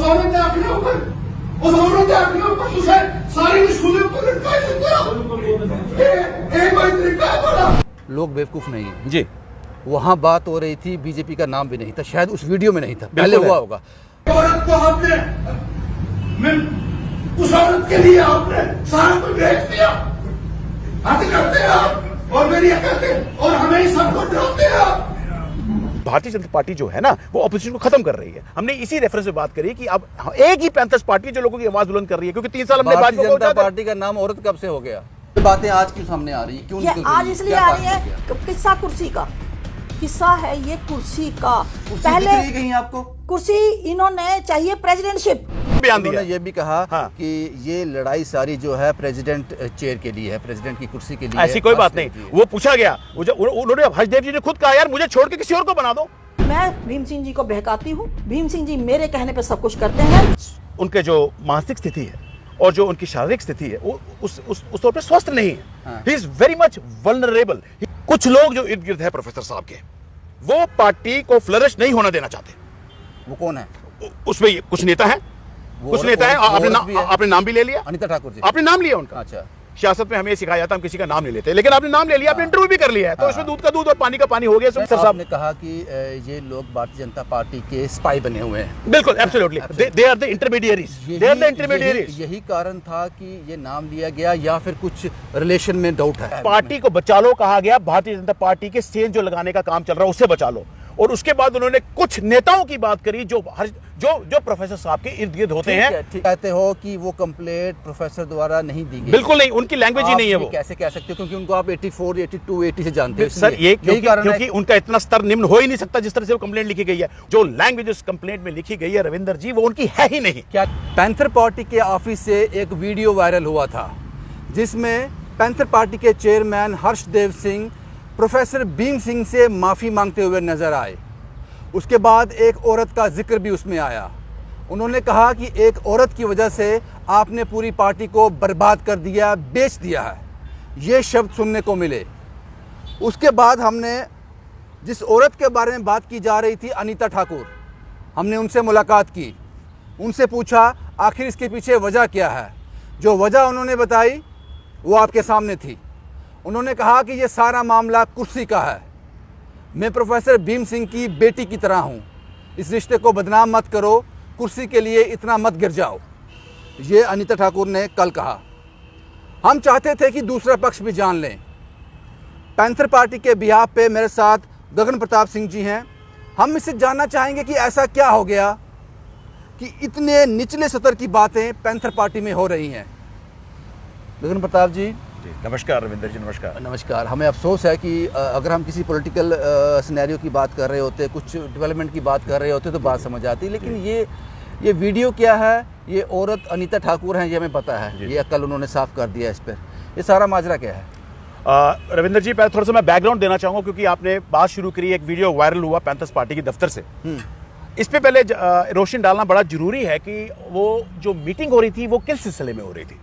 औरत ने अपने ऊपर, उस औरत ने अपने ऊपर उसे सारी स्कूलों को लटका दिया। एक बार तरीका है बड़ा। लोग बेवकूफ नहीं है जी। वहाँ बात हो रही थी, बीजेपी का नाम भी नहीं था, शायद उस वीडियो में नहीं था, पहले हुआ होगा। औरत को आपने, उस औरत के लिए आपने सारा कुछ बेच दिया। हद करते हैं आप और मेरी कहते और हमें ही सबको डराते हैं आप। भारतीय जनता पार्टी जो है ना वो ऑपोजिशन को खत्म कर रही है। हमने इसी रेफरेंस में बात करी कि अब एक ही पैंथर्स पार्टी जो लोगों की आवाज बुलंद कर रही है, क्योंकि 3 साल हमने भारतीय जनता पार्टी का नाम औरत कब से हो गया? बातें आज क्यों सामने आ रही है? क्यों ये आज इसलिए आ रही है, किस्सा कुर्सी का किस्सा है, ये कुर्सी का। पहले कहीं आपको कुर्सी इन्होंने चाहिए प्रेसिडेंटशिप, बयान दिया। उन्होंने ये भी कहा हाँ। कि ये लड़ाई सारी जो है प्रेसिडेंट चेयर के लिए है, प्रेसिडेंट की कुर्सी के लिए। ऐसी कोई बात नहीं। वो पूछा गया, उन्होंने हर्षदेव जी ने खुद कहा यार मुझे छोड़ के किसी और को बना दो। मैं भीम सिंह जी को बहकाती हूँ, भीम सिंह जी मेरे कहने पे सब कुछ करते हैं। उनके जो मानसिक स्थिति है और जो उनकी शारीरिक स्थिति है वो उस तौर पे स्वस्थ नहीं है। He is very much vulnerable. कुछ लोग जो इर्द गिर्द है प्रोफेसर साहब के, वो पार्टी को फ्लरिश नहीं होना देना चाहते। वो कौन है? उसमें कुछ नेता है, कुछ नेता है। आपने नाम भी ले लिया, अनीता ठाकुर जी, आपने नाम लिया उनका। अच्छा, सियासत में हमें सिखाया जाता है हम किसी का नाम नहीं लेते, लेकिन आपने नाम ले लिया, आपने इंटरव्यू भी कर लिया है, तो इसमें दूध का दूध और पानी का पानी हो गया। सर साहब आपने कहा कि ये लोग भारतीय जनता पार्टी के स्पाई बने हुए हैं। बिल्कुल, absolutely, they are the intermediaries, they are the intermediaries. यही कारण था कि ये नाम लिया गया, या फिर कुछ रिलेशन में डाउट है? पार्टी को बचा लो कहा गया, भारतीय जनता पार्टी के सेंस जो लगाने का काम चल रहा है उससे बचा लो। और उसके बाद उन्होंने कुछ नेताओं की बात करी जो प्रोफेसर साहब के इर्द गिर्द होते हैं। कहते हो कि वो कंप्लेंट प्रोफेसर द्वारा नहीं दी गई? बिल्कुल नहीं, उनकी लैंग्वेज ही नहीं है वो। कैसे कह सकते हो, क्योंकि उनको आप 84, 82, 80 से जानते हो सर। ये क्योंकि उनका इतना स्तर निम्न हो ही नहीं सकता जिस तरह से वो कंप्लेंट लिखी गई है। जो लैंग्वेज उस कंप्लेंट में लिखी गई है रविंदर जी, वो उनकी है ही नहीं। क्या पैंथर पार्टी के ऑफिस से एक वीडियो वायरल हुआ था जिसमें पैंथर पार्टी के चेयरमैन हर्षदेव सिंह प्रोफेसर भीम सिंह से माफ़ी मांगते हुए नजर आए। उसके बाद एक औरत का जिक्र भी उसमें आया। उन्होंने कहा कि एक औरत की वजह से आपने पूरी पार्टी को बर्बाद कर दिया, बेच दिया है। ये शब्द सुनने को मिले। उसके बाद हमने जिस औरत के बारे में बात की जा रही थी, अनीता ठाकुर, हमने उनसे मुलाकात की, उनसे पूछा आखिर इसके पीछे वजह क्या है। जो वजह उन्होंने बताई वो आपके सामने थी। उन्होंने कहा कि ये सारा मामला कुर्सी का है। मैं प्रोफेसर भीम सिंह की बेटी की तरह हूँ, इस रिश्ते को बदनाम मत करो, कुर्सी के लिए इतना मत गिर जाओ। ये अनीता ठाकुर ने कल कहा। हम चाहते थे कि दूसरा पक्ष भी जान लें। पैंथर पार्टी के बिहाफ पे मेरे साथ गगन प्रताप सिंह जी हैं। हम इससे जानना चाहेंगे कि ऐसा क्या हो गया कि इतने निचले स्तर की बातें पैंथर पार्टी में हो रही हैं। गगन प्रताप जी, नमस्कार। रविंदर जी नमस्कार। नमस्कार। हमें अफसोस है कि अगर हम किसी पॉलिटिकल सिनेरियो की बात कर रहे होते, कुछ डेवलपमेंट की बात कर रहे होते तो बात समझ आती, लेकिन ये वीडियो क्या है, ये औरत अनीता ठाकुर हैं, ये हमें पता है। ये कल उन्होंने साफ कर दिया इस पर। ये सारा माजरा क्या है? रविंदर जी पहले थोड़ा सा मैं बैकग्राउंड देना चाहूँगा, क्योंकि आपने बात शुरू करी, एक वीडियो वायरल हुआ पैंथर्स पार्टी के दफ्तर से। इस पे पहले रोशनी डालना बड़ा जरूरी है कि वो जो मीटिंग हो रही थी वो किस सिलसिले में हो रही थी।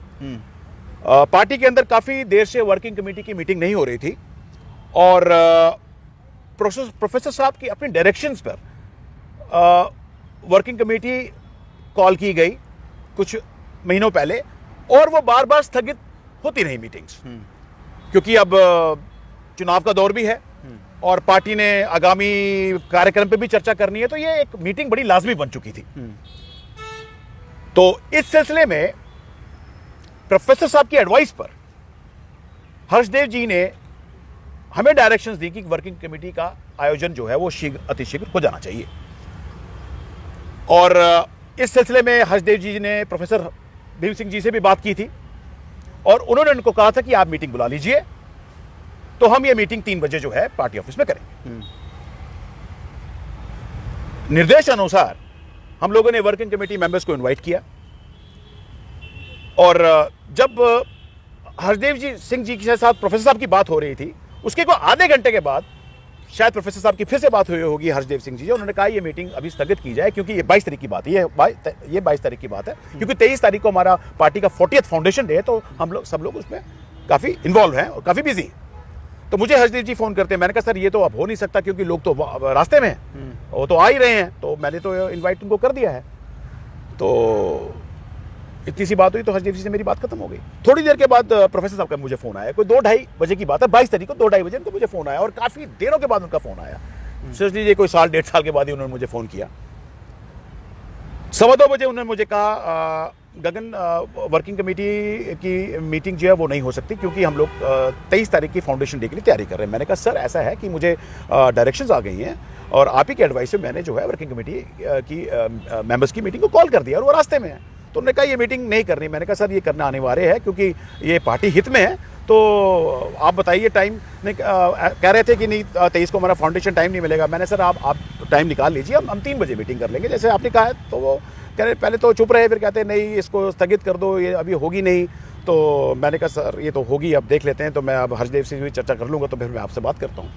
पार्टी के अंदर काफ़ी देर से वर्किंग कमेटी की मीटिंग नहीं हो रही थी और प्रोफेसर साहब की अपनी डायरेक्शंस पर वर्किंग कमेटी कॉल की गई कुछ महीनों पहले, और वो बार बार स्थगित होती रही मीटिंग्स, क्योंकि अब चुनाव का दौर भी है और पार्टी ने आगामी कार्यक्रम पे भी चर्चा करनी है, तो ये एक मीटिंग बड़ी लाजमी बन चुकी थी। तो इस सिलसिले में प्रोफेसर साहब की एडवाइस पर हर्षदेव जी ने हमें डायरेक्शंस दी कि वर्किंग कमेटी का आयोजन जो है वो अतिशीघ्र हो जाना चाहिए। और इस सिलसिले में हर्षदेव जी ने प्रोफेसर भीम सिंह जी से भी बात की थी और उन्होंने उनको कहा था कि आप मीटिंग बुला लीजिए, तो हम ये मीटिंग 3 बजे जो है पार्टी ऑफिस में करेंगे। निर्देश अनुसार हम लोगों ने वर्किंग कमेटी मेंबर्स को इनवाइट किया और जब हरदेव जी सिंह जी के साथ प्रोफेसर साहब की बात हो रही थी, उसके को आधे घंटे के बाद शायद प्रोफेसर साहब की फिर से बात हुई होगी हर्षदेव सिंह जी, उन्होंने कहा ये मीटिंग अभी स्थगित की जाए क्योंकि ये 22 तारीख की बात है। ये 22 तारीख की बात है क्योंकि 23 तारीख को हमारा पार्टी का 40th फाउंडेशन डे है, तो हम लोग सब लोग उसमें काफ़ी इन्वॉल्व हैं और काफ़ी बिजी हैं। तो मुझे हर्षदेव जी फ़ोन करते हैं, मैंने कहा सर ये तो अब हो नहीं सकता क्योंकि लोग तो रास्ते में हैं, वो तो आ ही रहे हैं, तो मैंने तो इन्वाइट उनको कर दिया है। तो इतनी सी बात हुई तो हरदेव जी से मेरी बात खत्म हो गई। थोड़ी देर के बाद प्रोफेसर साहब का मुझे फ़ोन आया, कोई 2-2:30 बजे की बात है, 22 तारीख को 2-2:30 बजे उनको मुझे फ़ोन आया और काफ़ी देरों के बाद उनका फ़ोन आया। सोच लीजिए कोई 1.5 साल के बाद ही उन्होंने मुझे फ़ोन किया। 2:15 बजे उन्होंने मुझे कहा गगन वर्किंग कमेटी की मीटिंग जो है वो नहीं हो सकती क्योंकि हम लोग 23 तारीख की फाउंडेशन डे के लिए तैयारी कर रहे हैं। मैंने कहा सर ऐसा है कि मुझे डायरेक्शंस आ गई हैं और आप ही के एडवाइस से मैंने जो है वर्किंग कमेटी की मेंबर्स की मीटिंग को कॉल कर दिया और वो रास्ते में है। तो उन्होंने कहा ये मीटिंग नहीं करनी। मैंने कहा सर ये करना अनिवार्य है क्योंकि ये पार्टी हित में है, तो आप बताइए टाइम। नहीं कह रहे थे कि नहीं 23 को हमारा फाउंडेशन टाइम नहीं मिलेगा। मैंने सर आप टाइम निकाल लीजिए, हम 3 बजे मीटिंग कर लेंगे जैसे आपने कहा है। तो वो कह रहे पहले तो चुप रहे, फिर कहते नहीं इसको स्थगित कर दो, ये अभी होगी नहीं। तो मैंने कहा सर ये तो होगी, अब देख लेते हैं। तो मैं अब हर्षदेव से भी चर्चा कर लूँगा, तो फिर मैं आपसे बात करता हूँ।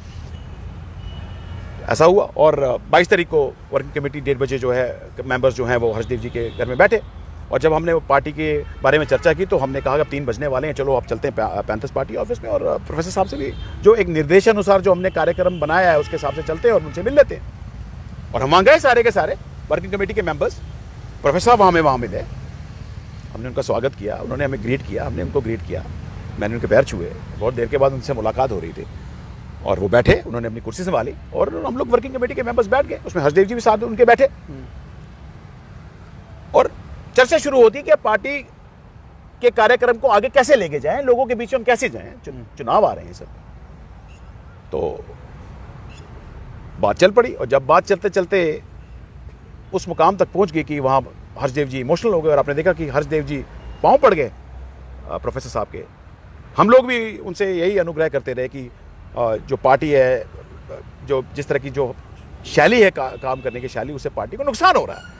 ऐसा हुआ और 22 तारीख को वर्किंग कमेटी 1:30 बजे जो है मेंबर्स जो हैं वो हर्षदेव जी के घर में बैठे और जब हमने पार्टी के बारे में चर्चा की तो हमने कहा कि अब 3 बजने वाले हैं, चलो आप चलते हैं पैंथर्स पार्टी ऑफिस में और प्रोफेसर साहब से भी जो एक निर्देशानुसार जो हमने कार्यक्रम बनाया है उसके हिसाब से चलते हैं और उनसे मिल लेते हैं। और हम वहाँ गए सारे के सारे वर्किंग कमेटी के मेंबर्स। प्रोफेसर साहब वहाँ मिले, हमने उनका स्वागत किया, उन्होंने हमें ग्रीट किया, हमने उनको ग्रीट किया, मैंने उनके पैर छुए। बहुत देर के बाद उनसे मुलाकात हो रही थी और वो बैठे, उन्होंने अपनी कुर्सी संभाली और हम लोग वर्किंग कमेटी के मेंबर्स बैठ गए। उसमें हर्षदेव जी भी साथ उनके बैठे और चर्चा शुरू होती है कि पार्टी के कार्यक्रम को आगे कैसे लेके जाएं, लोगों के बीच में हम कैसे जाएं, चुनाव आ रहे हैं सब। तो बात चल पड़ी और जब बात चलते चलते उस मुकाम तक पहुंच गई कि वहां हर्षदेव जी इमोशनल हो गए और आपने देखा कि हर्षदेव जी पांव पड़ गए प्रोफेसर साहब के। हम लोग भी उनसे यही अनुग्रह करते रहे कि जो पार्टी है, जो जिस तरह की जो शैली है काम करने की शैली, उससे पार्टी को नुकसान हो रहा है।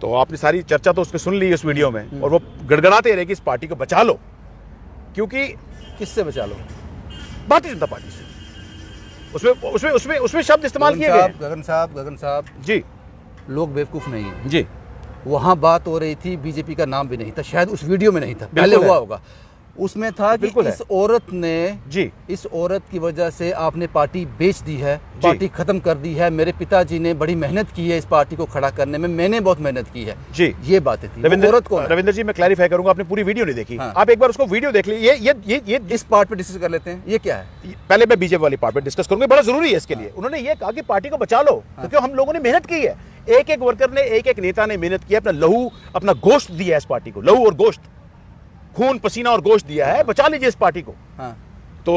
तो आपने सारी चर्चा तो उसमें सुन ली उस वीडियो में और वो गड़गड़ाते रहे कि इस पार्टी को बचा लो। क्योंकि किससे बचा लो? भारतीय जनता पार्टी से। उसमें शब्द इस्तेमाल किए गए। गगन साहब जी, लोग बेवकूफ नहीं है जी। वहाँ बात हो रही थी, बीजेपी का नाम भी नहीं था, शायद उस वीडियो में नहीं था, पहले हुआ होगा। उसमें था कि इस औरत ने जी, इस औरत की वजह से आपने पार्टी बेच दी है, पार्टी खत्म कर दी है। मेरे पिताजी ने बड़ी मेहनत की है इस पार्टी को खड़ा करने में, मैंने बहुत मेहनत की है जी। ये बातें थी। औरत को रविंदर जी मैं क्लैरिफाई करूंगा, आपने पूरी वीडियो नहीं देखी। हाँ। आप एक बार उसको वीडियो देख लीजिए। ये इस पार्ट पे डिस्कस कर लेते हैं। ये क्या है? पहले मैं बीजेपी वाली पार्ट पे डिस्कस करूंगा, बड़ा जरूरी है इसके लिए। उन्होंने ये कहा कि पार्टी को बचा लो क्योंकि हम लोगों ने मेहनत की है। एक वर्कर ने, एक नेता ने मेहनत की है, अपना लहू अपना गोश्त दिया है इस पार्टी को, लहू और गोश्त, खून पसीना और गोश्त दिया है, बचा लीजिए इस पार्टी को। हाँ। तो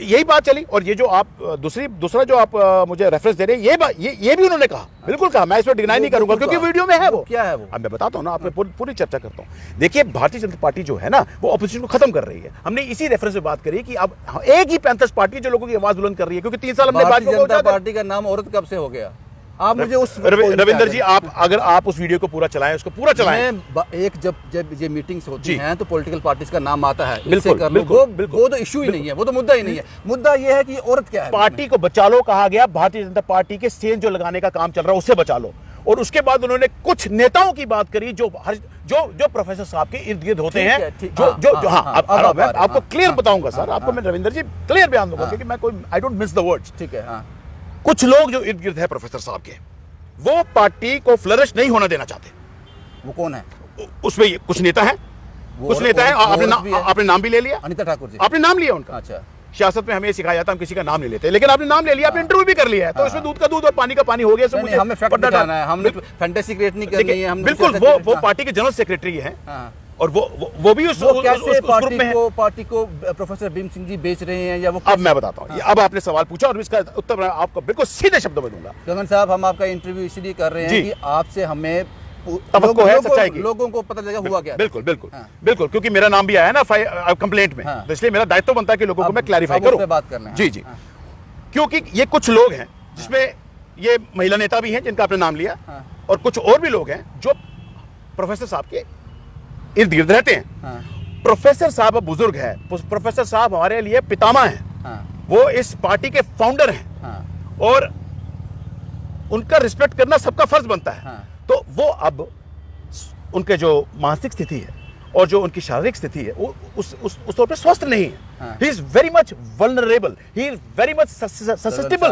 यही बात चली। और ये जो आप दूसरा जो आप मुझे रेफरेंस दे रहे हैं, ये भी उन्होंने कहा, बिल्कुल कहा, मैं इस पर डिनाई नहीं करूंगा क्योंकि वीडियो में है। वो क्या है वो? अब मैं बताता हूं ना, आपने पूरी चर्चा करता हूं। देखिए भारतीय जनता पार्टी जो है ना वो ऑपोजिशन को खत्म कर रही है। हमने इसी रेफरेंस में बात करी कि अब एक ही पैंथर्स पार्टी जो लोगों की आवाज बुलंद कर रही है, क्योंकि 3 साल हमने भारतीय जनता पार्टी का नाम औरत कब से हो गया? आप मुझे उस रविंदर जी, अगर आप उस वीडियो को पूरा चलाएं, उसको पूरा चलाएं। एक जब ये मीटिंग्स होती हैं तो पॉलिटिकल पार्टीज का नाम आता है, बिल्कुल, वो तो इशू ही नहीं है, वो तो मुद्दा ही नहीं है। मुद्दा ये है कि औरत क्या है। पार्टी को बचा लो कहा गया, भारतीय जनता पार्टी के सेंध जो लगाने का काम चल रहा है उससे बचा लो। और उसके बाद उन्होंने कुछ नेताओं की बात करी जो प्रोफेसर साहब के इर्द गिर्द होते हैं, आपको क्लियर बताऊंगा सर, आपको मैं रविंदर जी क्लियर बयान दूंगा क्योंकि मैं कोई I don't miss the words. ठीक है। कुछ लोग जो इर्द गिर्द है प्रोफेसर साहब के, वो पार्टी को फ्लरिश नहीं होना देना चाहते। वो कौन है? उसमें कुछ नेता है, आपने नाम भी ले लिया, अनिता ठाकुर जी, आपने नाम लिया उनका। अच्छा, सियासत में हमें सिखाया जाता है हम किसी का नाम नहीं लेते, लेकिन आपने नाम ले लिया, आपने इंटरव्यू भी कर लिया है, तो इसमें दूध का दूध और पानी का पानी हो गया। मुझे हमें फैक्ट बताना है, हमने फैंटेसी क्रिएट नहीं करनी है। बिल्कुल, वो पार्टी के जनरल सेक्रेटरी है और वो भी उस ग्रुप में है। पार्टी को प्रोफेसर भीम सिंह जी बेच रहे हैं या वो? अब मैं बताता हूँ। अब आपने सवाल पूछा और इसका उत्तर मैं आपको बिल्कुल सीधे शब्दों में दूंगा। गगन साहब, हम आपका इंटरव्यू इसलिए कर रहे हैं कि आपसे हमें लोगों को पता चलेगा हुआ क्या। बिल्कुल बिल्कुल बिल्कुल, क्योंकि मेरा नाम भी आया ना कंप्लेंट में, तो इसलिए मेरा दायित्व बनता है कि लोगों को मैं क्लैरिफाई करूं। बात करना है। जी जी, क्योंकि ये कुछ लोग हैं जिसमें ये महिला नेता भी हैं जिनका आपने नाम लिया, और कुछ और भी लोग हैं जो प्रोफेसर साहब के इर्द गिर्द रहते हैं। प्रोफेसर साहब अब बुजुर्ग है, प्रोफेसर साहब हमारे लिए पितामह हैं, वो इस पार्टी के फाउंडर हैं और उनका रिस्पेक्ट करना सबका फर्ज बनता है। तो वो अब उनके जो मानसिक स्थिति है और जो उनकी शारीरिक स्थिति है वो उस तौर पे स्वस्थ नहीं है। He is very much vulnerable, he is very much susceptible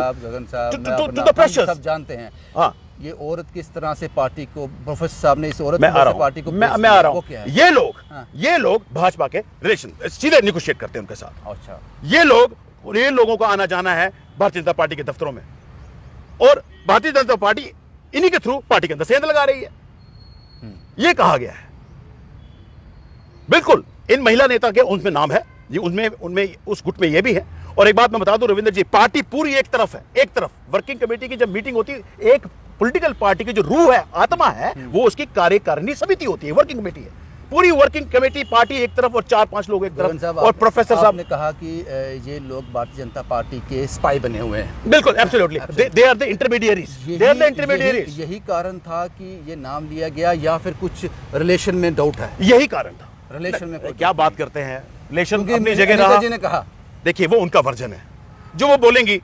to the pressures. सब जानते हैं। हाँ, ये औरत किस तरह से पार्टी को, प्रोफेसर साहब ने इस औरत मैं आ रहा पार्टी को हूं, मैं आ रहा वो हूं। क्या है? ये लोग भाजपा के रिलेशन सीधे निगोशिएट करते हैं उनके साथ। अच्छा, ये लोगों का आना जाना है भारतीय जनता पार्टी के दफ्तरों में, और भारतीय जनता पार्टी इन्हीं के थ्रू पार्टी के अंदर सेंध लगा रही है। ये कहा गया है। बिल्कुल इन महिला नेता के उनमें नाम है, ये उनमें उस गुट में ये भी है। और एक बात मैं बता दूं रविंदर जी, पार्टी पूरी एक तरफ है, एक तरफ वर्किंग कमेटी की जब मीटिंग होती है, एक पॉलिटिकल पार्टी की जो रूह है, आत्मा है, वो उसकी कार्यकारिणी समिति होती है, वर्किंग कमेटी है। पूरी वर्किंग कमेटी पार्टी एक तरफ और 4-5 लोग एक तरफ, और प्रोफेसर साहब ने कहा कि ये लोग भारतीय जनता पार्टी के स्पाई बने हुए हैं। बिल्कुल absolutely, they are the intermediaries, they are the intermediaries. यही कारण था कि ये नाम लिया गया, या फिर कुछ रिलेशन में डाउट है? यही कारण था। रिलेशन में क्या बात करते हैं, रिलेशन क्योंकि अपनी जगह अनिता रहा। जी ने कहा, देखिए वो उनका वर्जन है, जो वो बोलेंगी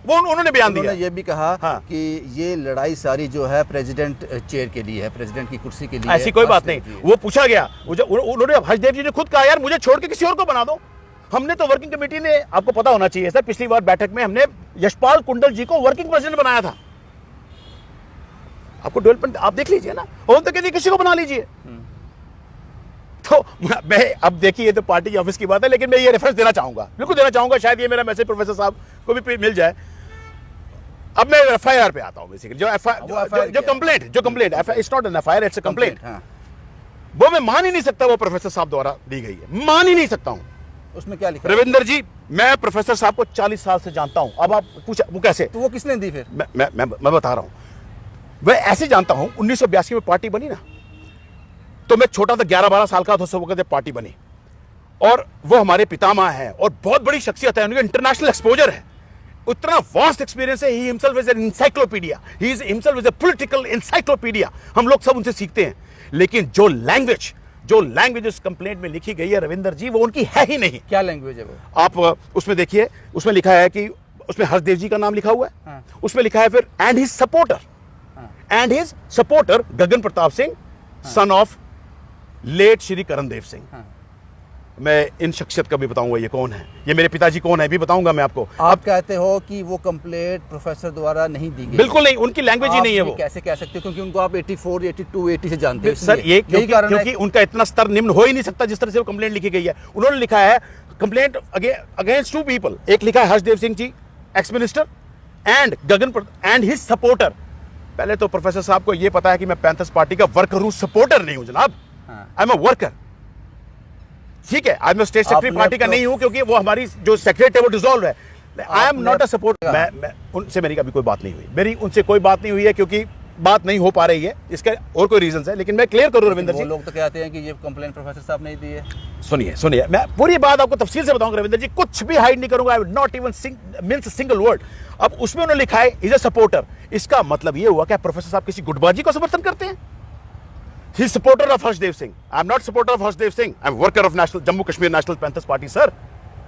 वो उन्होंने बयान दिया। उन्होंने ये भी कहा हाँ। कि ये लड़ाई सारी जो है प्रेसिडेंट चेयर के लिए है, प्रेसिडेंट की कुर्सी के लिए। ऐसी कोई बात नहीं। वो पूछा गया, उन्होंने हर्षदेव जी ने खुद कहा, यार मुझे छोड़ के किसी और को बना दो। हमने तो वर्किंग कमेटी ने, आपको पता होना चाहिए सर, पिछली बार बैठक में हमने यशपाल कुंडल जी को वर्किंग प्रेसिडेंट बनाया था। आपको डेवलपमेंट आप देख लीजिए ना, और तो कहती किसी को बना लीजिए। तो मैं अब देखिए, ये तो पार्टी की ऑफिस की बात है, लेकिन मैं ये रेफरेंस देना चाहूंगा, बिल्कुल देना चाहूंगा। शायद ये मेरा मैसेज प्रोफेसर साहब को भी मिल जाए। अब मैं एफआईआर पे आता हूं, बेसिकली जो complaint it's not an FIR, it's a complaint. वो मैं मान ही नहीं सकता वो प्रोफेसर साहब द्वारा दी गई है, मान ही नहीं सकता हूं। उसमें क्या लिखा है? रविंदर जी, मैं प्रोफेसर साहब को 40 साल से जानता हूं। अब आप पूछा वो कैसे, तो वो किसने दी फिर? मैं बता रहा हूं। मैं ऐसे जानता हूं, 1982 में पार्टी बनी ना, तो मैं छोटा था, 11-12 साल का था उस वक्त पार्टी बनी, और वो हमारे पितामह हैं और बहुत बड़ी शख्सियत है, उनका इंटरनेशनल एक्सपोजर है, उतना वास्ट एक्सपीरियंस है। He himself is an encyclopedia, he is himself is a political encyclopedia. हम लोग सब उनसे सीखते हैं, लेकिन जो लैंग्वेज उस कंप्लेंट में लिखी गई है रविंदर जी, वो उनकी है ही नहीं। क्या लैंग्वेज है वो? आप उसमें देखिए, उसमें लिखा है कि उसमें हर्षदेव जी का नाम लिखा हुआ है। हाँ। उसमें लिखा है फिर and his supporter Gagan Pratap Singh, son of late Shri Karandev Singh. हाँ। मैं इन शख्सियत का भी बताऊंगा ये कौन है, ये मेरे पिताजी कौन है भी बताऊंगा मैं आपको। आप कहते हो कि वो कंप्लेंट प्रोफेसर द्वारा नहीं दी गई? बिल्कुल नहीं, उनकी लैंग्वेज ही नहीं है वो। कैसे कह सकते हो, क्योंकि उनको आप 84, 82, 80 से जानते हो सर। ये क्योंकि उनका इतना स्तर निम्न हो ही नहीं सकता जिस तरह से वो कंप्लेंट लिखी गई है। उन्होंने लिखा है कंप्लेंट अगेंस्ट 2 पीपल, एक लिखा है Harshdev Singh ji ex minister and and his supporter. पहले तो प्रोफेसर साहब को ये पता है कि मैं पैंथर्स पार्टी का वर्कर हूं, सपोर्टर नहीं हूं जनाब। आई एम अ वर्कर, ठीक है। आज मैं स्टेट सेक्रेटरी पार्टी का नहीं हूं, क्योंकि वो हमारी जो सेक्रेटरी है वो डिसॉल्व है। I am not a supporter. मैं उनसे मेरी कभी कोई बात नहीं हुई, मेरी उनसे कोई बात नहीं हुई है, क्योंकि बात नहीं हो पा रही है। इसका और कोई रीजन है, लेकिन मैं क्लियर करूं रविंदर जी। वो लोग तो कहते हैं कि ये कंप्लेंट प्रोफेसर साहब ने दी है। सुनिए, मैं पूरी बात आपको तफसील से बताऊंगा रविंदर जी, कुछ भी हाइड नहीं करूंगा। I will not even means single word. अब उसमें उन्होंने लिखा है इज अ सपोर्टर, इसका मतलब ये हुआ कि प्रोफेसर साहब किसी गुटबाजी को समर्थन करते हैं। He is supporter of Harshdev Singh. I am not supporter of Harshdev Singh. I am worker of Jammu Kashmir National Panthers Party, sir.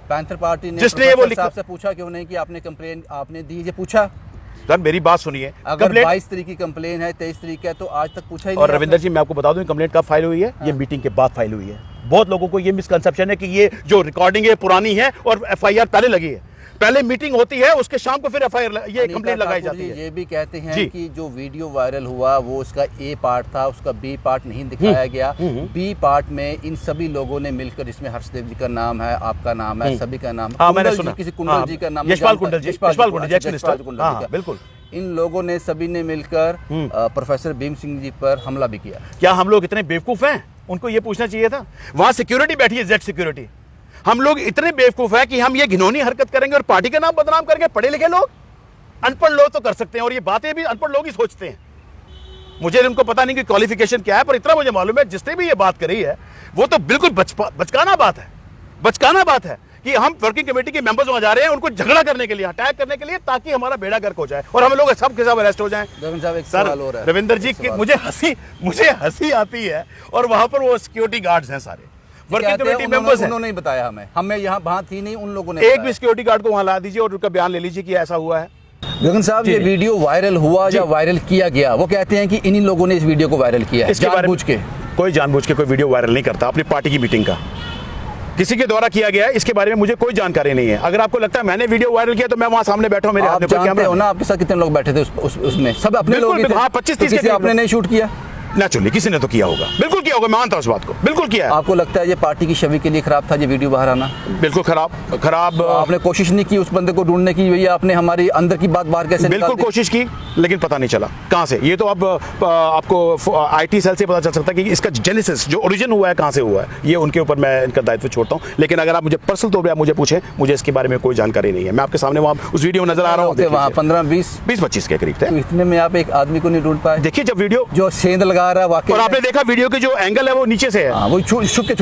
Panther party ने जिसने वो साहब से पूछा क्यों नहीं कि आपने कंप्लेंट आपने दी? ये पूछा सर, मेरी बात सुनिए। अगर 22 तारीख की कंप्लेन है, 23 तारीख है, तो आज तक पूछा ही नहीं। और रविंदर जी, मैं आपको बता दूं कंप्लेंट कब फाइल हुई है? ये मीटिंग के बाद फाइल हुई है। बहुत लोगों को ये मिसकंसेप्शन है कि ये जो रिकॉर्डिंग है पुरानी है और एफआईआर पहले लगी है। पहले मीटिंग होती है, उसके शाम को फिर एफआईआर ये कंप्लेंट लगाई जाती है। ये भी कहते हैं कि जो वीडियो वायरल हुआ वो उसका ए पार्ट था, उसका बी पार्ट नहीं दिखाया गया। बी पार्ट में इन सभी लोगों ने मिलकर, इसमें हर्षदेव जी का नाम है, आपका नाम है, सभी का नाम है, मैंने सुना किसी कुंडल जी का नाम, यशपाल कुंडल जी, बिल्कुल इन लोगों ने सभी ने मिलकर प्रोफेसर भीम सिंह जी पर हमला भी किया। क्या हम लोग इतने बेवकूफ हैं? उनको ये पूछना चाहिए था। वहां सिक्योरिटी बैठी है, जेड सिक्योरिटी। हम लोग इतने बेवकूफ है कि हम ये घिनौनी हरकत करेंगे और पार्टी का नाम बदनाम करेंगे? पढ़े लिखे लोग, अनपढ़ लोग तो कर सकते हैं, और ये बातें भी अनपढ़ लोग ही सोचते हैं। मुझे उनको पता नहीं कि क्वालिफिकेशन क्या है, पर इतना मुझे मालूम है जिसने भी ये बात करी है वो तो बिल्कुल बचकाना बात है कि हम वर्किंग कमेटी के मेंबर्स वहां जा रहे हैं उनको झगड़ा करने के लिए, अटैक करने के लिए, ताकि हमारा बेड़ा गर्क हो जाए और हम लोग सब के सब अरेस्ट हो जाएं। सर रविंदर जी, मुझे हंसी आती है, और वहां पर वो सिक्योरिटी गार्ड्स हैं, सारे वर्किंग कमेटी मेंबर्स हैं। उन्होंने बताया हमें यहाँ बात ही नहीं, उन लोगों ने। एक भी सिक्योरिटी गार्ड को वहां ला दीजिए और उनका बयान ले लीजिए कि ऐसा हुआ है। गगन साहब, ये वीडियो वायरल हुआ या वायरल किया गया, वो कहते हैं कि इन्हीं लोगों ने इस वीडियो को वायरल किया है जानबूझ के। कोई जानबूझ के कोई वीडियो वायरल नहीं करता अपनी पार्टी की मीटिंग का। किसी के द्वारा किया गया है इसके बारे में मुझे कोई जानकारी नहीं है। अगर आपको लगता है मैंने वीडियो वायरल किया तो मैं वहां सामने बैठा हूं, मेरे हाथ आप में कोई जानते कैमरा हो ना आपके साथ कितने लोग बैठे थे उसमें? सब अपने बिल्कुल, लोग ही थे। हाँ, 25-30 तो किसी के आपने नहीं शूट किया? नेचुरली किसी ने तो किया होगा, बिल्कुल किया होगा, मैं मानता हूं उस बात को, बिल्कुल किया है। आपको लगता है ये पार्टी की छवि के लिए खराब था ये वीडियो बाहर आना? बिल्कुल खराब आपने कोशिश नहीं की उस बंदे को ढूंढने की, भैया आपने हमारी अंदर की बात बाहर कैसे निकाल बिल्कुल दी? कोशिश की लेकिन पता नहीं चला कहां से। ये तो अब आपको आईटी सेल से पता चल सकता है कि इसका जेनेसिस जो ओरिजिन हुआ है कहां से हुआ है, ये उनके ऊपर मैं इनका दायित्व छोड़ता हूं। लेकिन अगर आप मुझे पर्सनल तौर पर मुझे पूछें, मुझे इसके बारे में कोई जानकारी नहीं है। मैं आपके सामने वहां उस वीडियो में नजर आ रहा हूं, वहाँ 15-20 के करीब थे। इतने में आप एक आदमी को नहीं ढूंढ पाए? देखिए जब वीडियो जो सेंध लगा रहा है वाकई और आपने देखा वीडियो की जो एंगल है वो नीचे से है, हाँ, वो शुभ के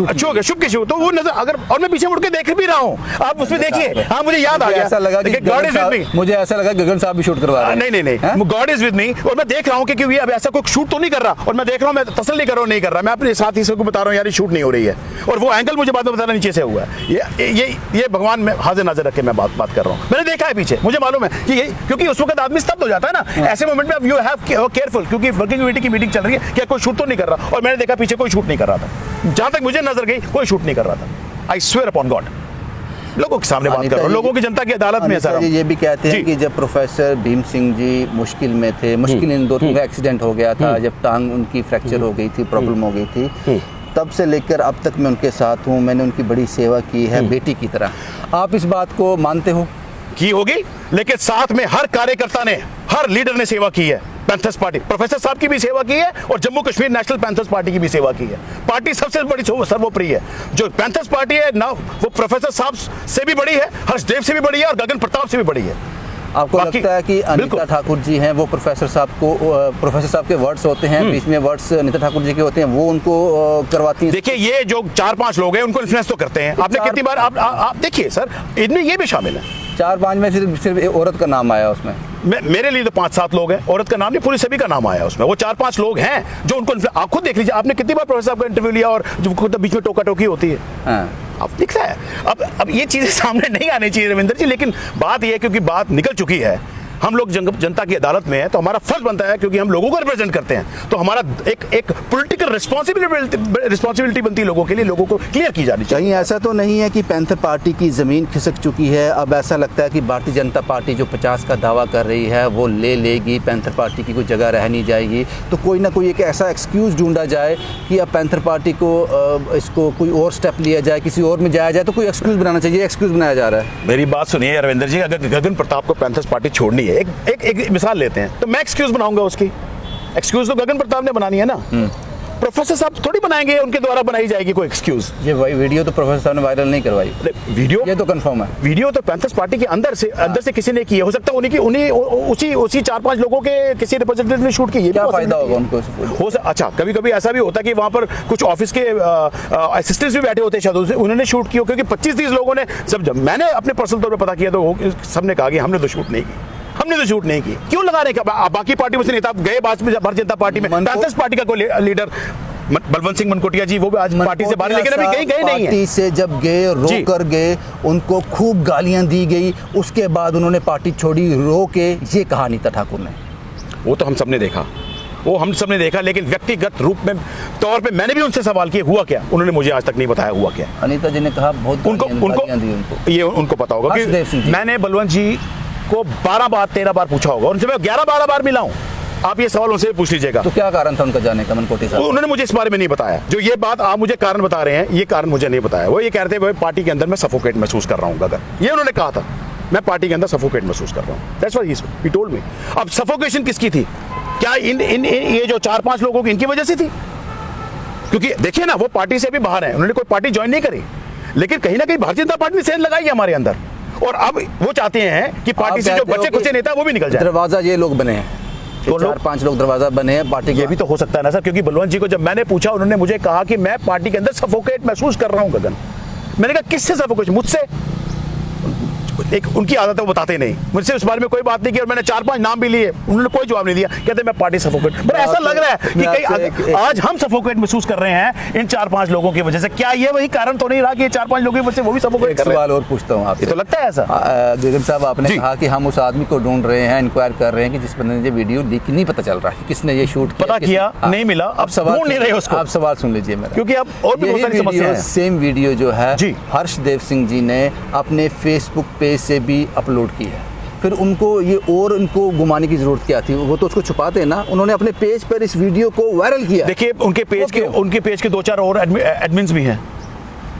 छुप तो वो नजर अगर, और मैं पीछे मुड़ के देख भी रहा हूँ, आप उसमें देखिए। हाँ मुझे याद आ गया, ऐसा लगा कि गॉड इज विद मी। मुझे ऐसा लगा गगन साहब भी शूट करवा रहे हैं। नहीं, गॉड इज विद मी। और मैं देख रहा हूँ कि क्योंकि अब ऐसा कोई शूट तो नहीं कर रहा, और मैं देख रहा हूँ, मैं तसल्ली कर रहा हूँ नहीं कर रहा, मैं अपने साथी से को बता रहा हूँ यार ये शूट नहीं हो रही है, और वो एंगल मुझे बाद में बताना नीचे से हुआ है। ये भगवान में हाजिर नाजिर रख के मैं बात कर रहा हूँ। मैंने देखा है पीछे, मुझे मालूम है कि क्योंकि उस वक्त आदमी स्तब्ध हो जाता है ना ऐसे मोमेंट में। अब यू हैव केयरफुल, क्योंकि वर्किंग कमेटी की मीटिंग चल रही है, क्या कोई शूट तो नहीं कर रहा, और मैंने देखा पीछे कोई शूट नहीं कर रहा था। जहां तक मुझे नजर गई कोई शूट नहीं कर रहा था। आई स्वेयर अपॉन गॉड, लोगों के सामने बात कर रहा हूं, लोगों की जनता की अदालत में ऐसा ये भी कहते हैं कि जब प्रोफेसर भीम सिंह जी मुश्किल में थे, मुश्किल इन दो का एक्सीडेंट हो गया था, जब टांग उनकी फ्रैक्चर हो गई थी, प्रॉब्लम हो गई थी, तब से लेकर अब तक मैं उनके साथ हूँ, मैंने उनकी बड़ी सेवा की है बेटी की तरह। आप इस बात को मानते हो? की होगी, लेकिन साथ में हर कार्यकर्ता ने, हर लीडर ने सेवा की है। पैंथर्स पार्टी, प्रोफेसर साहब की भी सेवा की है, और Jammu Kashmir National Panthers party की भी सेवा की है। पार्टी सबसे बड़ी सर्वोपरि है। जो पैंथर्स पार्टी है ना, वो प्रोफेसर साहब से भी बड़ी है, हर्षदेव से भी बड़ी है, और गगन प्रताप से भी बड़ी है। आपको लगता है कि अनीता ठाकुर जी हैं वो प्रोफेसर साहब के वर्ड्स होते हैं, बीच में वर्ड्स अनीता ठाकुर जी के होते हैं, वो उनको करवाती हैं? देखिए ये जो 4-5 लोग हैं उनको इन्फ्लुएंस तो करते हैं। आपने कितनी बार आप देखिए सर, इनमें ये भी शामिल है। 4-5 में सिर्फ एक औरत का नाम आया उसमें। मेरे लिए तो 5-7 लोग हैं, औरत का नाम नहीं, पूरी सभी का नाम आया उसमें। वो 4-5 लोग हैं जो उनको, आप खुद देख लीजिए, आपने कितनी बार प्रोफेसर साहब का इंटरव्यू लिया और जो खुद बीच में टोका टोकी होती है। हाँ। अब दिखता है। अब ये चीजें सामने नहीं आनी चाहिए रविंदर जी, लेकिन बात ये है क्योंकि बात निकल चुकी है, हम लोग जनता की अदालत में है, तो हमारा फर्ज बनता है, क्योंकि हम लोगों को रिप्रेजेंट करते हैं, तो हमारा एक पॉलिटिकल रिस्पॉन्सिबिलिटी बनती है लोगों के लिए, लोगों को क्लियर की जानी चाहिए। कहीं ऐसा तो नहीं है कि पैंथर पार्टी की ज़मीन खिसक चुकी है, अब ऐसा लगता है कि भारतीय जनता पार्टी जो 50 का दावा कर रही है वो ले लेगी, पैंथर पार्टी की कोई जगह रह नहीं जाएगी, तो कोई ना कोई एक ऐसा एक्सक्यूज़ ढूंढा जाए कि अब पैंथर पार्टी को इसको कोई और स्टेप लिया जाए, किसी और में जाया जाए, तो कोई एक्सक्यूज़ बनाना चाहिए। एक्सक्यूज़ बनाया जा रहा है। मेरी बात सुनिए रविंदर जी, अगर गगन प्रताप को पैंथर्स पार्टी छोड़नी है, एक मिसाल लेते हैं, तो मैं एक्सक्यूज बनाऊंगा उसकी। एक्सक्यूज तो गगन प्रताप ने बनानी है ना, प्रोफेसर साहब थोड़ी बनाएंगे, उनके द्वारा बनाई जाएगी कोई एक्सक्यूज। ये वीडियो तो प्रोफेसर साहब ने वायरल नहीं करवाई। वीडियो ये तो कंफर्म है, वीडियो तो पैंथर्स पार्टी के अंदर से किसी ने की है। हो सकता है उन्हीं उसी 4-5 लोगों के किसी रिप्रेजेंटेटिव ने शूट की है। क्या फायदा होगा उनको? अच्छा, कभी ऐसा भी होता है कि वहां पर कुछ ऑफिस के असिस्टेंट्स भी बैठे होते हैं, शायद उन्होंने शूट किया, क्योंकि 25-30 लोगों ने, जब मैंने अपने पर्सनल तौर पर पता किया तो सबने कहा कि हमने तो शूट नहीं की, हमने तो शूट नहीं की। क्यों लगा रहे? बाकी पार्टी में से नेता गए, भारतीय जनता पार्टी में, पैंथर्स पार्टी का कोई लीडर बलवंत सिंह मनकोटिया जी, वो भी आज पार्टी से बाहर, लेकिन अभी कहीं गए नहीं है। पार्टी से जब गए, रो कर गए, उनको खूब गालियां दी गई, उसके बाद उन्होंने पार्टी छोड़ी रो के, ये कहा अनीता ठाकुर ने। वो तो हम सबने देखा, लेकिन व्यक्तिगत रूप में तौर पे मैंने भी उनसे सवाल किए, हुआ क्या? उन्होंने मुझे आज तक नहीं बताया हुआ क्या। अनीता जी ने कहा बहुत उनको पता होगा कि मैंने बलवंत जी को 12 बार 13 बार पूछा होगा, उनसे मैं 11-12 बार मिला हूं। आप ये सवाल उनसे पूछ लीजिएगा। तो क्या कारण था उनका जाने का मनकोटी साहब? उन्होंने मुझे इस बारे में नहीं बताया। जो ये बात आप मुझे कारण बता रहे हैं, ये कारण मुझे नहीं बताया। वो ये कह रहे थे पार्टी के अंदर मैं सफोकेट महसूस कर रहा हूँ, गगन, ये उन्होंने कहा था, मैं पार्टी के अंदर सफोकेट महसूस कर रहा हूँ। That's what he told me. अब सफोकेशन किसकी थी? क्या इन ये जो 4-5 लोगों की, इनकी वजह से थी? क्योंकि देखिए ना, वो पार्टी से भी बाहर है, उन्होंने कोई पार्टी ज्वाइन नहीं करी, लेकिन कहीं ना कहीं भारतीय जनता पार्टी ने सेंध लगाई है हमारे अंदर, और अब वो चाहते हैं कि पार्टी से जो बच्चे कुछ नेता वो भी निकल जाए। दरवाजा ये लोग बने हैं, तो 4-5 लोग दरवाजा बने हैं पार्टी। ये भी तो हो सकता है ना सर, क्योंकि बलवंत जी को जब मैंने पूछा, उन्होंने मुझे कहा कि मैं पार्टी के अंदर सफोकेट महसूस कर रहा हूं। गगन, मैंने कहा किससे सफोकेट? मुझसे। एक उनकी आदत है, वो बताते नहीं, मुझसे उस बारे में कोई बात नहीं की, और मैंने 4-5 नाम भी लिए, उन्होंने कोई जवाब नहीं दिया, कहते मैं पार्टी सफोकेट। बट ऐसा लग रहा है कि कहीं आज हम सफोकेट महसूस कर रहे हैं इन 4-5 लोगों की वजह से। क्या ये वही कारण तो नहीं रहा कि ये 4-5 लोगों की वजह से वो भी सफोकेट कर रहे हैं? सवाल और पूछता हूँ आपसे, तो लगता है ऐसा? बेगम साहब, आपने जी। कहा कि हम उस आदमी को ढूंढ रहे हैं, इंक्वायर कर रहे हैं कि जिस बंदे ने ये वीडियो लीक, नहीं पता चल रहा है किसने ये शूट किया, पता किया, नहीं मिला, अब सवाल ढूंढ नहीं रहे उसको। आप सवाल सुन लीजिए मेरा, क्योंकि अब और भी बहुत सारी समस्याएं हैं। सेम वीडियो जो है जी। हर्षदेव सिंह जी ने अपने फेसबुक पेज से भी अपलोड की है। फिर उनको ये और उनको घुमाने की जरूरत क्या थी? वो तो उसको छुपाते हैं ना, उन्होंने अपने पेज पर इस वीडियो को वायरल किया। देखिए उनके पेज के 2-4 और एडमिन्स भी हैं।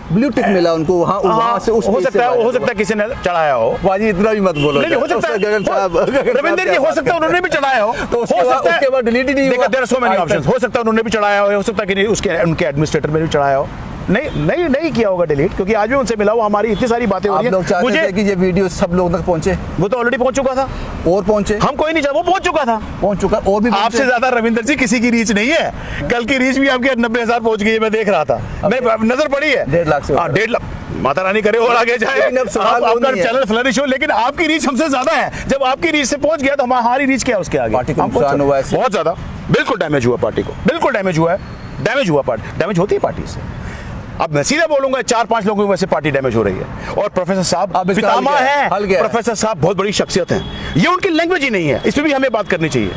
ब्लू टिक मिला उनको वहाँ से, उस हो पेज से सकता वायरल है किसी ने चढ़ाया हो। बाजी इतना भी मत बोलो। नहीं, हो सकता है गगन साहब, रविंदर जी, हो सकता है उन्होंने भी चढ़ाया हो, तो उसके बाद डिलीट ही नहीं हुआ। There are so many options. हो सकता है उन्होंने भी चढ़ाया हो सकता है कि उसके उनके एडमिनिस्ट्रेटर ने भी चढ़ाया हो। नहीं किया होगा डिलीट, क्योंकि आज भी उनसे मिला हुआ, हमारी इतनी सारी बातें हो रही आप लोग हैं। चाहते थे कि ये वीडियो सब लोगों तक पहुंचे, वो तो ऑलरेडी पहुंच चुका था, और पहुंचे, हम कोई नहीं चाहते, वो पहुंच चुका था, पहुंच चुका, और भी आपसे ज्यादा रविंदर जी किसी की रीच नहीं है। कल की रीच भी आपके 90,000 पहुंच गई है, मैं देख रहा था, मैं नजर पड़ी है 1.5 लाख से। 1.5 लाख, माता रानी करे और आगे जाए। लेकिन अब सवाल वो आपका नहीं है। चैनल फ्लरिश हो, लेकिन आपकी रीच हमसे ज्यादा है। जब आपकी रीच से पहुंच गया तो हमारी रीच क्या है उसके आगे? पार्टी को हम पहुंच नुकसान हुआ है इससे। बहुत ज्यादा, बिल्कुल डैमेज हुआ पार्टी को, बिल्कुल डैमेज हुआ है, डैमेज हुआ पार्टी, डैमेज होती है पार्टी से। अब मैं सीधा बोलूंगा, 4-5 लोगों की वजह से पार्टी डैमेज हो रही है। और प्रोफेसर साहब पितामह हैं, प्रोफेसर साहब बहुत बड़ी शख्सियत हैं, ये उनकी लैंग्वेज ही नहीं है, इस पे भी हमें बात करनी चाहिए।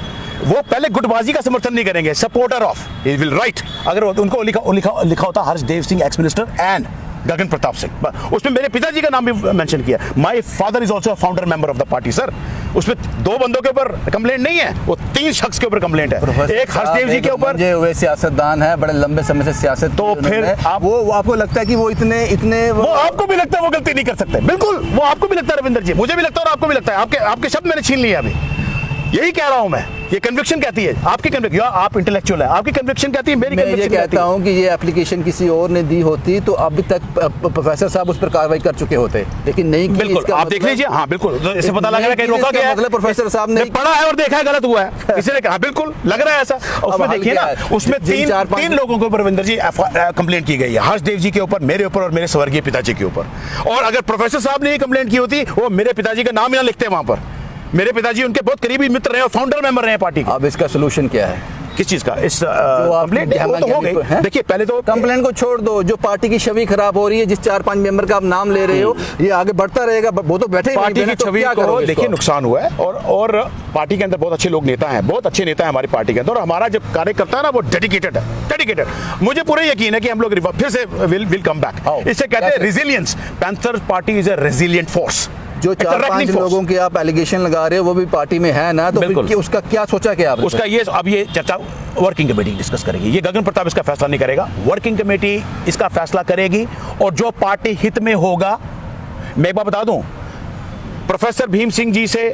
वो पहले गुटबाजी का समर्थन नहीं करेंगे, supporter of, he will right. अगर उनको लिखा होता Harshdev Singh ex minister and Gagan Pratap Singh, उसमें मेरे पिताजी का नाम भी मेंशन किया। My father is also a founder member of the party sir. उसमें 2 बंदों के ऊपर कंप्लेंट नहीं है, वो 3 शख्स के ऊपर कंप्लेंट है। एक हर्षदेव जी के ऊपर, वे सियासतदान है, बड़े लंबे समय से सियासत, तो फिर वो आपको लगता है कि वो इतने वो आपको भी लगता है वो गलती नहीं कर सकते? बिल्कुल, वो आपको भी लगता है रविंदर जी, मुझे भी लगता है और आपको भी लगता है। आपके शब्द मैंने छीन लिए अभी, यही कह रहा हूं मैं। ये कन्विक्शन कहती है, आपकी कन्विक्शन, आप इंटेलेक्चुअल है, आपकी कन्विक्शन कहती है, मेरी कन्विक्शन कहती है। मैं ये कहता हूं कि ये एप्लीकेशन किसी और ने दी होती तो अभी तक प्रोफेसर साहब उस पर कार्रवाई कर चुके होते, लेकिन नहीं। बिल्कुल, आप देख लीजिए, हाँ बिल्कुल, तो इससे पता लग रहा है कि रोका गया है, मतलब प्रोफेसर साहब ने पढ़ा है और देखा है गलत हुआ है, किसी ने कहा, बिल्कुल लग रहा है ऐसा। उसमें देखिए ना, उसमें 3 लोगों के ऊपर रविंदर जी कंप्लेंट की गई है, हर्षदेव जी के ऊपर, मेरे ऊपर और मेरे स्वर्गीय पिताजी के ऊपर। और अगर प्रोफेसर साहब ने ये कंप्लेंट की होती, वो मेरे पिताजी का नाम ही ना लिखते वहां पर। मेरे पिताजी उनके बहुत करीबी मित्र रहे और फाउंडर मेंबर रहे पार्टी के। अब इसका सोल्यूशन क्या है? किस चीज का? इस कंप्लेंट तो हो गई। देखिए पहले तो कंप्लेंट को छोड़ दो, जो पार्टी की छवि खराब हो रही है, जिस 4-5 मेंबर का आप नाम ले रहे हो, ये आगे बढ़ता रहेगा। वो तो बैठे पार्टी की छवि को देखिए नुकसान हुआ है, और पार्टी के अंदर बहुत अच्छे लोग नेता हैं, बहुत अच्छे नेता हैं हमारी पार्टी के अंदर, और हमारा जो कार्यकर्ता है ना वो डेडिकेटेड है, डेडिकेटेड। मुझे पूरा यकीन है कि हम लोग फिर से विल कम बैक। इससे कहते हैं resilience. Panther party is a resilient force. जो 4-5 लोगों के आप एलिगेशन लगा रहे हो वो भी पार्टी में है ना, तो फिर उसका क्या सोचा क्या आपने? उसका ये अब ये चर्चा वर्किंग कमेटी डिस्कस करेगी, ये गगन प्रताप इसका फैसला नहीं करेगा, वर्किंग कमेटी इसका फैसला करेगी। और जो पार्टी हित में होगा, मैं एक बात बता दूं, प्रोफेसर भीम सिंह जी से,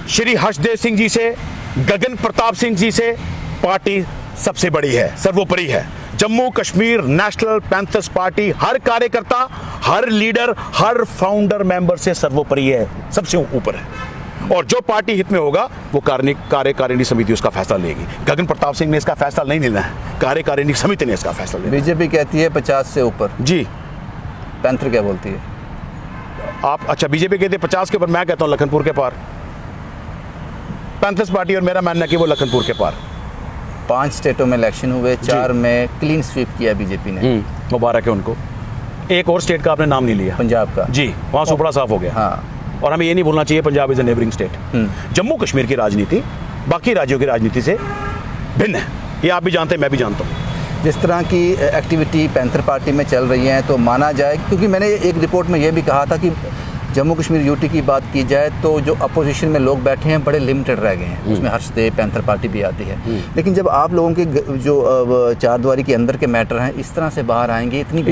श्री हर्षदेव सिंह जी से, गगन प्रताप सिंह जी से पार्टी सबसे बड़ी है, सर्वोपरि है। Jammu Kashmir National Panthers Party हर कार्यकर्ता, हर लीडर, हर फाउंडर मेंबर से सर्वोपरि है, सबसे ऊपर है। और जो पार्टी हित में होगा वो कार्यकारिणी समिति उसका फैसला लेगी। गगन प्रताप सिंह ने इसका फैसला नहीं लेना है, कार्यकारिणी समिति ने इसका फैसला लेना है। बीजेपी कहती है 50 से ऊपर। जी, पैंथर क्या बोलती है? आप अच्छा, बीजेपी कहती है 50 के ऊपर, मैं कहता हूं लखनपुर के पार। पैंथर्स पार्टी और मेरा मानना है कि वो लखनपुर के पार। 5 स्टेटों में इलेक्शन हुए, 4 में क्लीन स्वीप किया बीजेपी ने। मुबारक है उनको। एक और स्टेट का आपने नाम नहीं लिया, पंजाब का। जी, वहां से बड़ा साफ हो गया। हाँ। और हमें ये नहीं भूलना चाहिए Punjab is a neighbouring state. Jammu Kashmir की राजनीति बाकी राज्यों की राजनीति से भिन्न है, ये आप भी जानते हैं, मैं भी जानता हूँ। जिस तरह की एक्टिविटी पैंथर पार्टी में चल रही है, तो माना जाए, क्योंकि मैंने एक रिपोर्ट में ये भी कहा था कि जम्मू कश्मीर यूटी की बात की जाए तो जो अपोजिशन में लोग बैठे हैं बड़े लिमिटेड रह गए हैं, उसमें हर्षदेव पैंथर पार्टी भी आती है। लेकिन जब आप लोगों के जो चारद्वारी के अंदर के मैटर हैं इस तरह से बाहर आएंगे, इतनी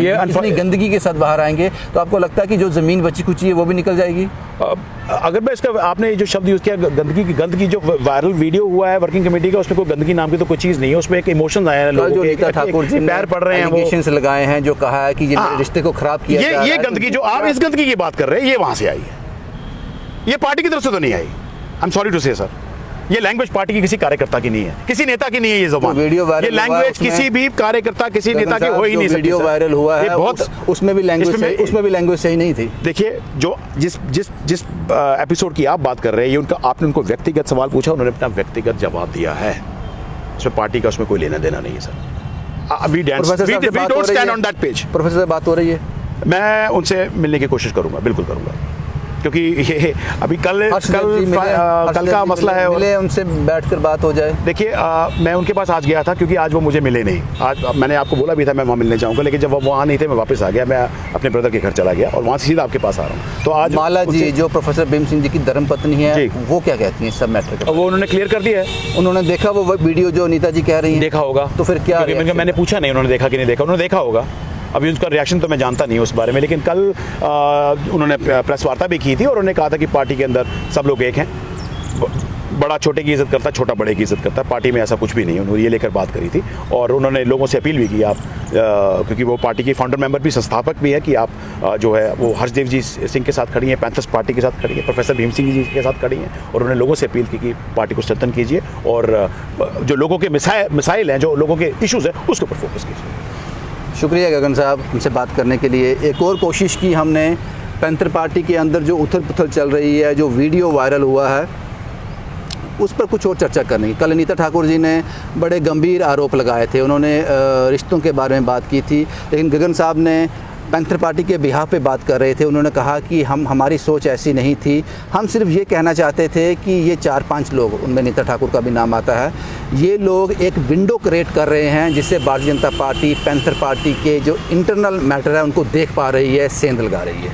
गंदगी के साथ बाहर आएंगे, तो आपको लगता है कि जो ज़मीन बची कुची है वो भी निकल जाएगी? अगर मैं इसका, आपने जो शब्द यूज़ किया गंदगी जो वायरल वीडियो हुआ है वर्किंग कमेटी का, उसमें कोई गंदगी नाम की तो कोई चीज़ नहीं है, उसमें एक इमोशंस आए हैं लोगों के, नीता ठाकुर जी पैर पड़ रहे हैं, एलिगेशंस लगाए हैं, जो कहा है कि ये रिश्ते को खराब किया जा रहा है। ये गंदगी जो आप इस गंदगी की बात कर रहे हैं, ये वहां से आई है, ये पार्टी की तरफ से तो नहीं आई। आई एम सॉरी टू से सर, ये लैंग्वेज पार्टी की किसी कार्यकर्ता की नहीं है, किसी नेता की नहीं है ये ज़बान। वीडियो वायरल ये लैंग्वेज किसी भी कार्यकर्ता, किसी नेता की हो ही नहीं सकती। वीडियो वायरल हुआ है बहुत, उसमें भी लैंग्वेज सही नहीं थी। देखिए, जो जिस एपिसोड की आप बात कर रहे हैं, ये उनका, आपने उनको व्यक्तिगत सवाल पूछा, उन्होंने अपना व्यक्तिगत जवाब दिया है। उसमें पार्टी का उसमें कोई लेना देना नहीं है sir. We don't stand on that page. Professor से बात हो रही है, मैं उनसे मिलने की कोशिश करूंगा, बिल्कुल करूंगा, क्योंकि ये अभी कल का मसला है। मिले उनसे, बैठकर बात हो जाए। देखिए, मैं उनके पास आज गया था क्योंकि आज वो मुझे मिले नहीं। आज मैंने आपको बोला भी था मैं वहाँ मिलने जाऊँगा, लेकिन जब वो वहाँ नहीं थे मैं वापस आ गया। मैं अपने ब्रदर के घर चला गया और वहाँ से सीधा आपके पास आ रहा हूँ। तो आज माला जी, जो प्रोफेसर भीम सिंह जी की धर्मपत्नी है, वो क्या कहती हैं सब मैटर? वो उन्होंने क्लियर कर दिया है। उन्होंने देखा वो वीडियो जो अनीता जी कह रही हैं? देखा होगा। तो फिर क्या? मैंने पूछा नहीं उन्होंने देखा कि नहीं देखा, उन्होंने देखा होगा। अभी उसका रिएक्शन तो मैं जानता नहीं उस बारे में, लेकिन कल उन्होंने प्रेस वार्ता भी की थी और उन्होंने कहा था कि पार्टी के अंदर सब लोग एक हैं, बड़ा छोटे की इज्जत करता है, छोटा बड़े की इज्जत करता है। पार्टी में ऐसा कुछ भी नहीं है। उन्होंने ये लेकर बात करी थी और उन्होंने लोगों से अपील भी की, आप क्योंकि वो पार्टी के फाउंडर मेंबर भी, संस्थापक भी है, कि आप जो है वो हर्षदेव जी सिंह के साथ खड़ी हैं, पैंथर्स पार्टी के साथ खड़ी है, प्रोफेसर भीम सिंह जी के साथ खड़ी हैं। और उन्होंने लोगों से अपील की कि पार्टी को स्ट्रेंथन कीजिए और जो लोगों के मिसाइल हैं, जो लोगों के इशूज़ हैं, उसके ऊपर फोकस कीजिए। शुक्रिया गगन साहब हमसे बात करने के लिए। एक और कोशिश की हमने, पैंथर पार्टी के अंदर जो उथल पुथल चल रही है, जो वीडियो वायरल हुआ है, उस पर कुछ और चर्चा करनी। कल अनीता ठाकुर जी ने बड़े गंभीर आरोप लगाए थे, उन्होंने रिश्तों के बारे में बात की थी, लेकिन गगन साहब ने पैंथर पार्टी के बिहाफ पे बात कर रहे थे। उन्होंने कहा कि हमारी सोच ऐसी नहीं थी, हम सिर्फ ये कहना चाहते थे कि ये 4-5 लोग, उनमें अनीता ठाकुर का भी नाम आता है, ये लोग एक विंडो क्रिएट कर रहे हैं जिससे Bharatiya Janata party panther party के जो इंटरनल मैटर है उनको देख पा रही है, सेंध लगा रही है।